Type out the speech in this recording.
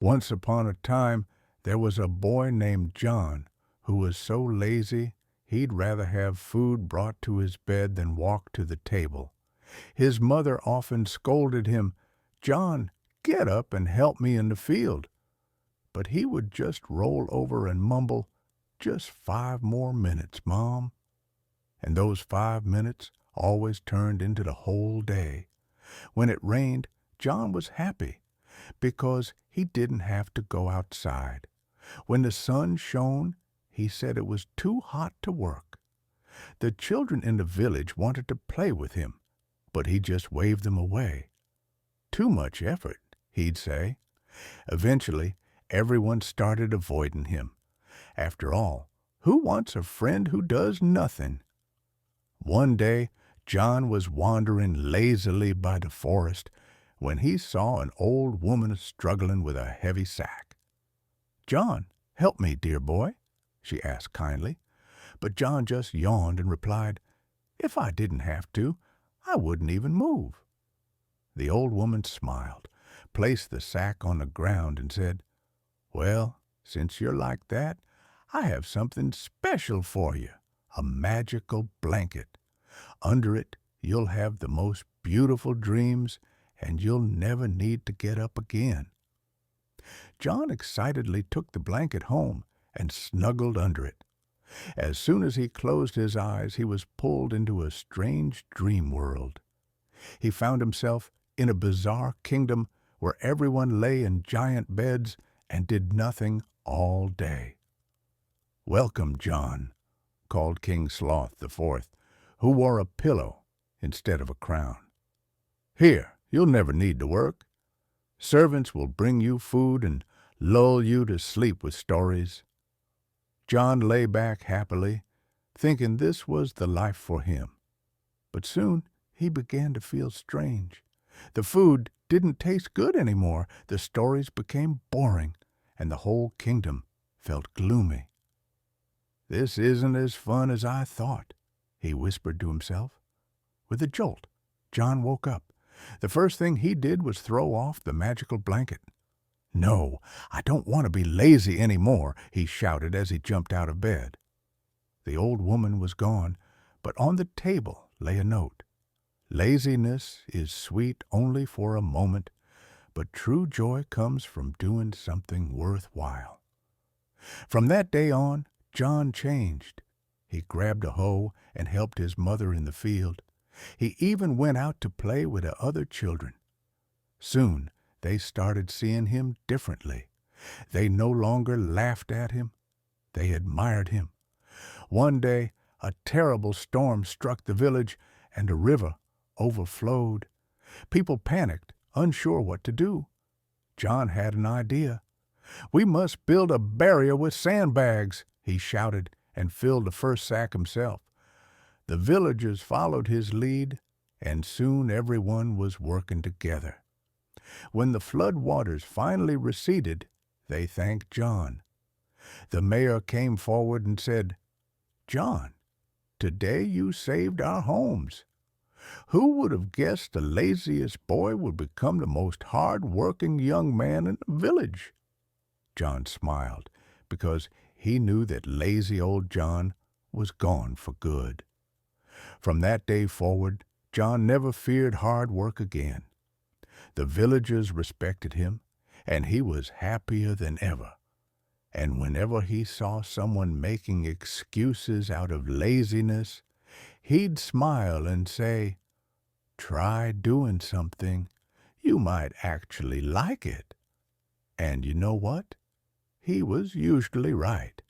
Once upon a time, there was a boy named John who was so lazy he'd rather have food brought to his bed than walk to the table. His mother often scolded him, "John, get up and help me in the field." But he would just roll over and mumble, "Just 5 more minutes, Mom." And those 5 minutes always turned into the whole day. When it rained, John was happy because he didn't have to go outside. When the sun shone, he said it was too hot to work. The children in the village wanted to play with him, but he just waved them away. "Too much effort," he'd say. Eventually, everyone started avoiding him. After all, who wants a friend who does nothing? One day, John was wandering lazily by the forest when he saw an old woman struggling with a heavy sack. "John, help me, dear boy," she asked kindly. But John just yawned and replied, "If I didn't have to, I wouldn't even move." The old woman smiled, placed the sack on the ground, and said, "Well, since you're like that, I have something special for you, a magical blanket. Under it, you'll have the most beautiful dreams, and you'll never need to get up again." John excitedly took the blanket home and snuggled under it. As soon as he closed his eyes, he was pulled into a strange dream world. He found himself in a bizarre kingdom where everyone lay in giant beds and did nothing all day. "Welcome, John," called King Sloth the Fourth, who wore a pillow instead of a crown. "Here, you'll never need to work. Servants will bring you food and lull you to sleep with stories." John lay back happily, thinking this was the life for him. But soon he began to feel strange. The food didn't taste good anymore, the stories became boring, and the whole kingdom felt gloomy. "This isn't as fun as I thought," he whispered to himself. With a jolt, John woke up. The first thing he did was throw off the magical blanket. "No, I don't want to be lazy any more," he shouted as he jumped out of bed. The old woman was gone, but on the table lay a note. "Laziness is sweet only for a moment, but true joy comes from doing something worthwhile." From that day on, John changed. He grabbed a hoe and helped his mother in the field. He even went out to play with the other children. Soon, they started seeing him differently. They no longer laughed at him. They admired him. One day, a terrible storm struck the village, and the river overflowed. People panicked, unsure what to do. John had an idea. "We must build a barrier with sandbags," he shouted, and filled the first sack himself. The villagers followed his lead, and soon everyone was working together. When the flood waters finally receded, they thanked John. The mayor came forward and said, "John, today you saved our homes. Who would have guessed the laziest boy would become the most hard-working young man in the village?" John smiled, because he knew that lazy old John was gone for good. From that day forward, John never feared hard work again. The villagers respected him, and he was happier than ever. And whenever he saw someone making excuses out of laziness, he'd smile and say, "Try doing something. You might actually like it." And you know what? He was usually right.